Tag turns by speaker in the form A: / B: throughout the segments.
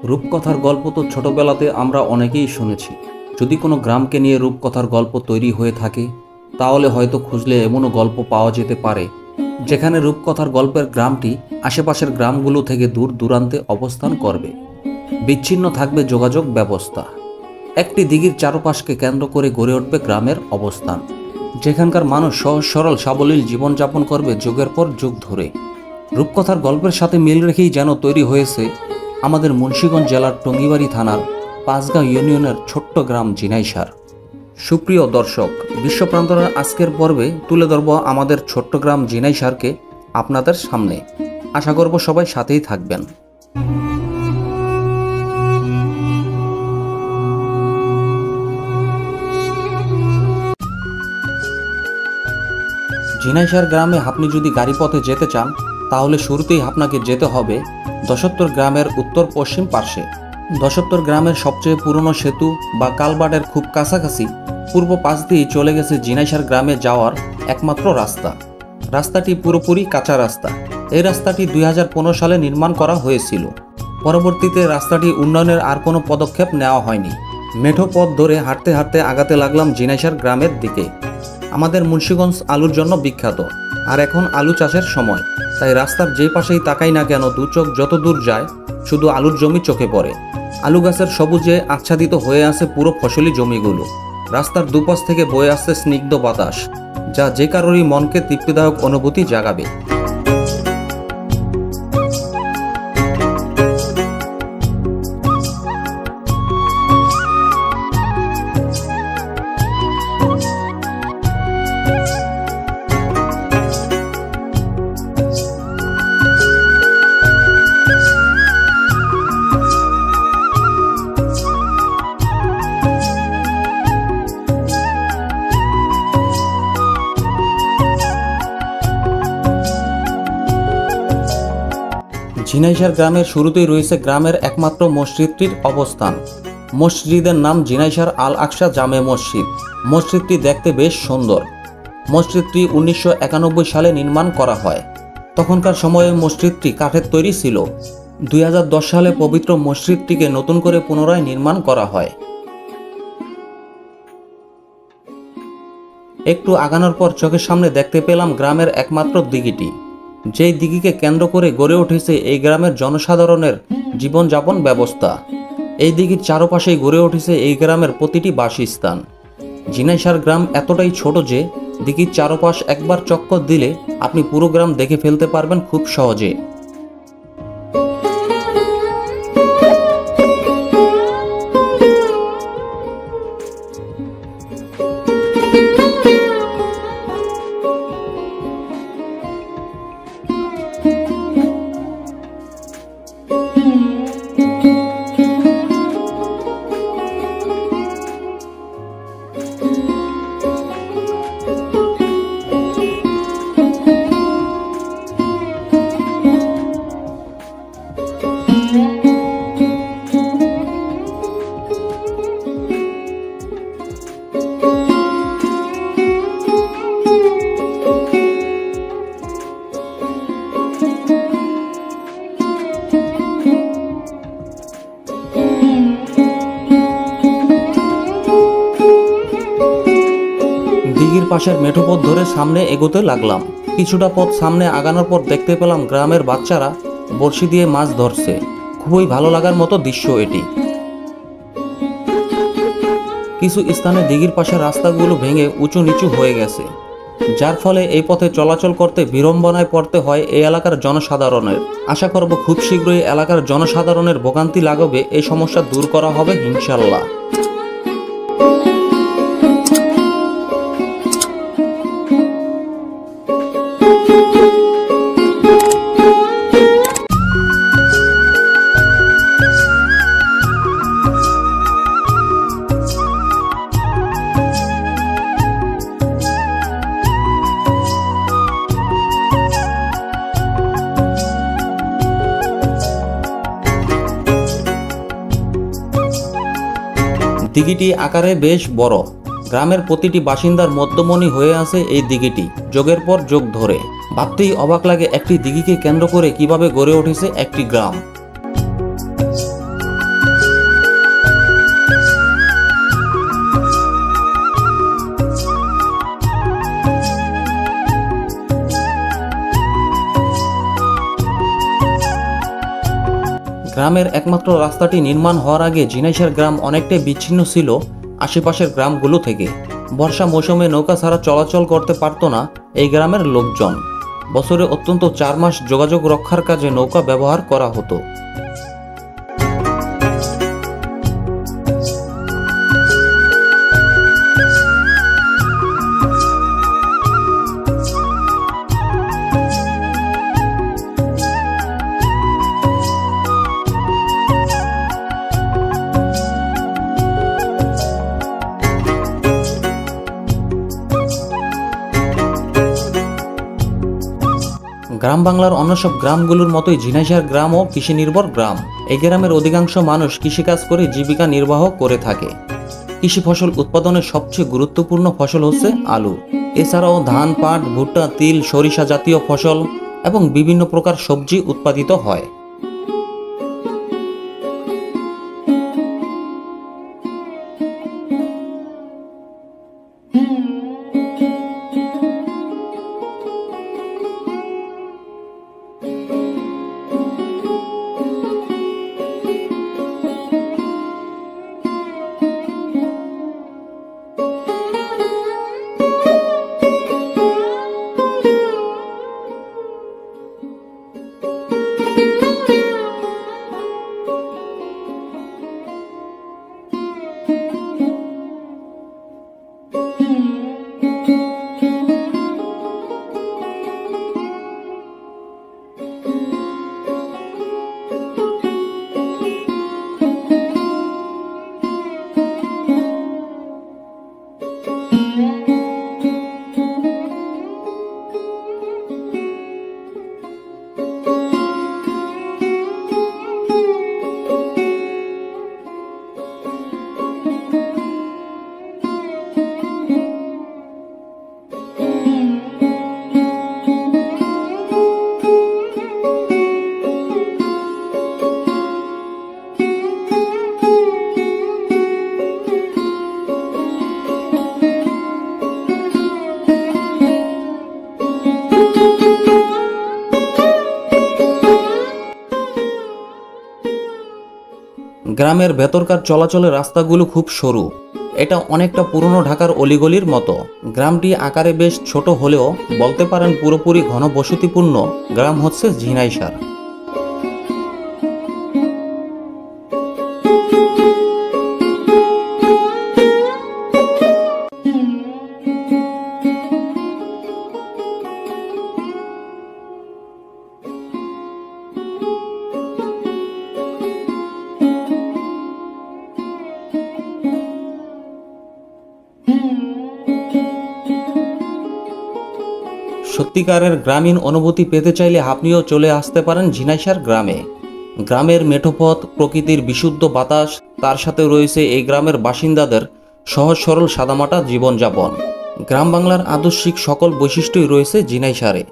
A: রূপকথার গল্প তো ছোটবেলাতে আমরা অনেকেই শুনেছি। যদি কোনো গ্রামকে নিয়ে রূপকথার গল্প তৈরি হয়ে থাকে তাহলে হয়তো খুঁজলে এমনও গল্প পাওয়া যেতে পারে যেখানে রূপকথার গল্পের গ্রামটি আশেপাশের গ্রামগুলো থেকে দূর দূরান্তে অবস্থান করবে। বিচ্ছিন্ন থাকবে যোগাযোগ ব্যবস্থা। একটি দিঘির চারপাশকে কেন্দ্র করে গড়ে উঠবে গ্রামের অবস্থান, যেখানকার মানুষ সহজ সরল সাবলীল জীবনযাপন করবে যুগের পর যুগ ধরে। রূপকথার গল্পের সাথে মিল রেখেই যেন তৈরি হয়েছে আমাদের মুন্সিগঞ্জ জেলার টঙ্গিবাড়ি থানার পাঁচগাঁও ইউনিয়নের ছোট্ট গ্রাম জিনাইসার। সুপ্রিয় দর্শক, বিশ্বপ্রান্তরের আজকের পর্বে তুলে ধরব আমাদের ছোট্ট গ্রাম জিনাইসারকে আপনাদের সামনে। আশা করব সবাই সাথেই থাকবেন। জিনাইসার গ্রামে আপনি যদি গাড়িপথে যেতে চান তাহলে শুরুতেই আপনাকে যেতে হবে দশত্তর গ্রামের উত্তর পশ্চিম পার্শ্বে। দশত্তর গ্রামের সবচেয়ে পুরনো সেতু বা কালভার্টের খুব কাছাকাছি পূর্ব পাশ দিয়ে চলে গেছে জিনাইসার গ্রামে যাওয়ার একমাত্র রাস্তা। রাস্তাটি পুরোপুরি কাঁচা রাস্তা। এই রাস্তাটি 2015 সালে নির্মাণ করা হয়েছিল। পরবর্তীতে রাস্তাটি উন্নয়নের আর কোনো পদক্ষেপ নেওয়া হয়নি। মেঠো পথ ধরে হাঁটতে হাঁটতে আগাতে লাগলাম জিনাইসার গ্রামের দিকে। আমাদের মুন্সিগঞ্জ আলুর জন্য বিখ্যাত, আর এখন আলু চাষের সময়, তাই রাস্তার যে পাশেই তাকাই না কেন দু চোখ যত দূর যায় শুধু আলুর জমি চোখে পড়ে। আলু গাছের সবুজে আচ্ছাদিত হয়ে আছে পুরো ফসলি জমিগুলো। রাস্তার দুপাশ থেকে বয়ে আসছে স্নিগ্ধ বাতাস, যা যে কারোরই মনকে তৃপ্তিদায়ক অনুভূতি জাগাবে। জিনাইসার গ্রামের শুরুতেই রয়েছে গ্রামের একমাত্র মসজিদটির অবস্থান। মসজিদের নাম জিনাইসার আল আকসা জামে মসজিদ। মসজিদটি দেখতে বেশ সুন্দর। মসজিদটি 1991 সালে নির্মাণ করা হয়। তখনকার সময়ে মসজিদটি কাঠের তৈরি ছিল। 2010 সালে পবিত্র মসজিদটিকে নতুন করে পুনরায় নির্মাণ করা হয়। একটু আগানোর পর চোখের সামনে দেখতে পেলাম গ্রামের একমাত্র দিঘিটি, যেই দিঘিকে কেন্দ্র করে গড়ে উঠেছে এই গ্রামের জনসাধারণের জীবনযাপন ব্যবস্থা। এই দিঘির চারপাশেই গড়ে উঠেছে এই গ্রামের প্রতিটি বাসস্থান। জিনাইসার গ্রাম এতটাই ছোট যে দিঘির চারপাশ একবার চক্কর দিলে আপনি পুরো গ্রাম দেখে ফেলতে পারবেন খুব সহজে। দিঘির পাশের মেঠো পথ ধরে সামনে এগোতে লাগলাম। কিছুটা পথ সামনে আগানোর পর দেখতে পেলাম গ্রামের বাচ্চারা বড়শি দিয়ে মাছ ধরছে। খুবই ভালো লাগার মতো দৃশ্য এটি। কিছু স্থানে দিঘির পাশের রাস্তাগুলো ভেঙে উঁচু নিচু হয়ে গেছে, যার ফলে এই পথে চলাচল করতে বিড়ম্বনায় পড়তে হয় এই এলাকার জনসাধারণের। আশা করব খুব শীঘ্রই এলাকার জনসাধারণের ভোগান্তি লাঘবে এই সমস্যা দূর করা হবে ইনশাল্লাহ। দিঘিটি আকারে বেশ বড়। গ্রামের প্রতিটি বাসিন্দার মধ্যমণি হয়ে আছে এই দিঘিটি যুগের পর যুগ ধরে। ভাবতেই অবাক লাগে একটি দিঘিকে কেন্দ্র করে কিভাবে গড়ে উঠেছে একটি গ্রাম। গ্রামের একমাত্র রাস্তাটি নির্মাণ হওয়ার আগে ঝিনাইশার গ্রাম অনেকটাই বিচ্ছিন্ন ছিল আশেপাশের গ্রামগুলো থেকে। বর্ষা মৌসুমে নৌকা ছাড়া চলাচল করতে পারত না এই গ্রামের লোকজন। বছরে অত্যন্ত 4 মাস যোগাযোগ রক্ষার কাজে নৌকা ব্যবহার করা হতো। গ্রাম বাংলার অন্য সব গ্রামগুলোর মতোই ঝিনাইশার গ্রামও কৃষি নির্ভর গ্রাম। এই গ্রামের অধিকাংশ মানুষ কৃষিকাজ করে জীবিকা নির্বাহ করে থাকে। কৃষি ফসল উৎপাদনের সবচেয়ে গুরুত্বপূর্ণ ফসল হচ্ছে আলু। এছাড়াও ধান, পাট, ভুট্টা, তিল, সরিষা জাতীয় ফসল এবং বিভিন্ন প্রকার সবজি উৎপাদিত হয়। গ্রামের ভেতরকার চলাচলের রাস্তাগুলো খুব সরু। এটা অনেকটা পুরনো ঢাকার অলিগলির মতো। গ্রামটি আকারে বেশ ছোট হলেও বলতে পারেন পুরোপুরি ঘনবসতিপূর্ণ গ্রাম হচ্ছে ঝিনাইশার। সত্যিকারের গ্রামীণ অনুভূতি পেতে চাইলে আপনিও চলে আসতে পারেন ঝিনাইশার গ্রামে। গ্রামের মেঠোপথ, প্রকৃতির বিশুদ্ধ বাতাস, তার সাথে রয়েছে এই গ্রামের বাসিন্দাদের সহজ সরল সাদামাটা জীবনযাপন। গ্রাম বাংলার আদর্শিক সকল বৈশিষ্ট্যই রয়েছে ঝিনাইশারে।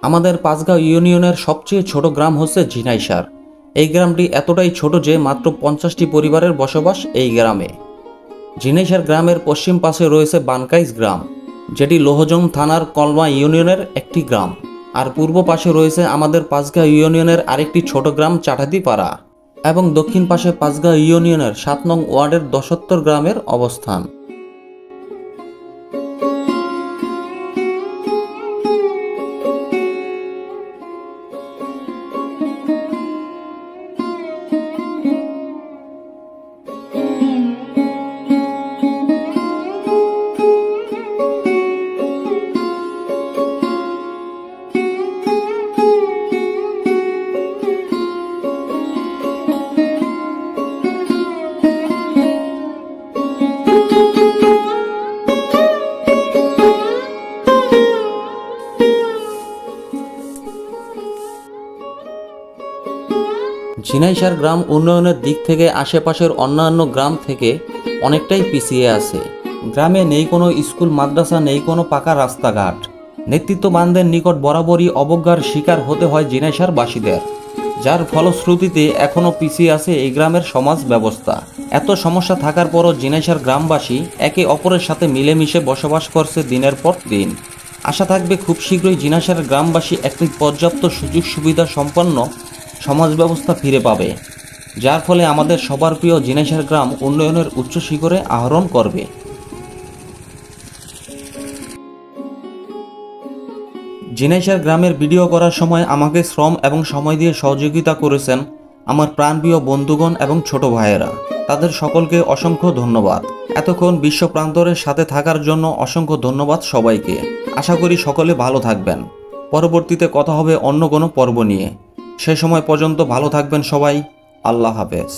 A: আমাদের পাঁচগাঁও ইউনিয়নের সবচেয়ে ছোট গ্রাম হচ্ছে ঝিনাইশার। এই গ্রামটি এতটাই ছোট যে মাত্র 50টি পরিবারের বসবাস এই গ্রামে। ঝিনাইশার গ্রামের পশ্চিম পাশে রয়েছে বানকাইজ গ্রাম, যেটি লোহজং থানার কলমা ইউনিয়নের একটি গ্রাম। আর পূর্ব পাশে রয়েছে আমাদের পাঁচগাঁও ইউনিয়নের আরেকটি ছোট গ্রাম চাটাতিপাড়া, এবং দক্ষিণ পাশে পাঁচগাঁও ইউনিয়নের 7 নং ওয়ার্ডের দশত্তর গ্রামের অবস্থান। ঝিনাইশার গ্রাম উন্নয়নের দিক থেকে আশেপাশের অন্যান্য গ্রাম থেকে অনেকটাই পিছিয়ে আছে। গ্রামে নেই কোনো স্কুল, মাদ্রাসা, নেই কোনো পাকা রাস্তাঘাট। নেতৃত্ববানদের নিকট বরাবরই অবজ্ঞার শিকার হতে হয় ঝিনাইশারবাসীদের, যার ফলশ্রুতিতে এখনও পিছিয়ে আছে এই গ্রামের সমাজ ব্যবস্থা। এত সমস্যা থাকার পরও ঝিনাইশার গ্রামবাসী একে অপরের সাথে মিলেমিশে বসবাস করছে দিনের পর দিন। আশা থাকবে খুব শীঘ্রই জিনাইশার গ্রামবাসী একটি পর্যাপ্ত সুযোগ সুবিধা সম্পন্ন সমাজ ব্যবস্থা ফিরে পাবে, যার ফলে আমাদের সবার প্রিয় জিনাইশার গ্রাম উন্নয়নের উচ্চ শিখরে আরোহণ করবে। জিনাইশার গ্রামের ভিডিও করার সময় আমাকে শ্রম এবং সময় দিয়ে সহযোগিতা করেছেন আমার প্রাণপ্রিয় বন্ধুগণ এবং ছোট ভাইয়েরা। তাদের সকলকে অসংখ্য ধন্যবাদ। এতক্ষণ বিশ্ব প্রান্তরের সাথে থাকার জন্য অসংখ্য ধন্যবাদ সবাইকে। আশা করি সকলে ভালো থাকবেন। পরবর্তীতে কথা হবে অন্য কোনো পর্ব নিয়ে। সে সময় পর্যন্ত ভালো থাকবেন সবাই। আল্লাহ হাফেজ।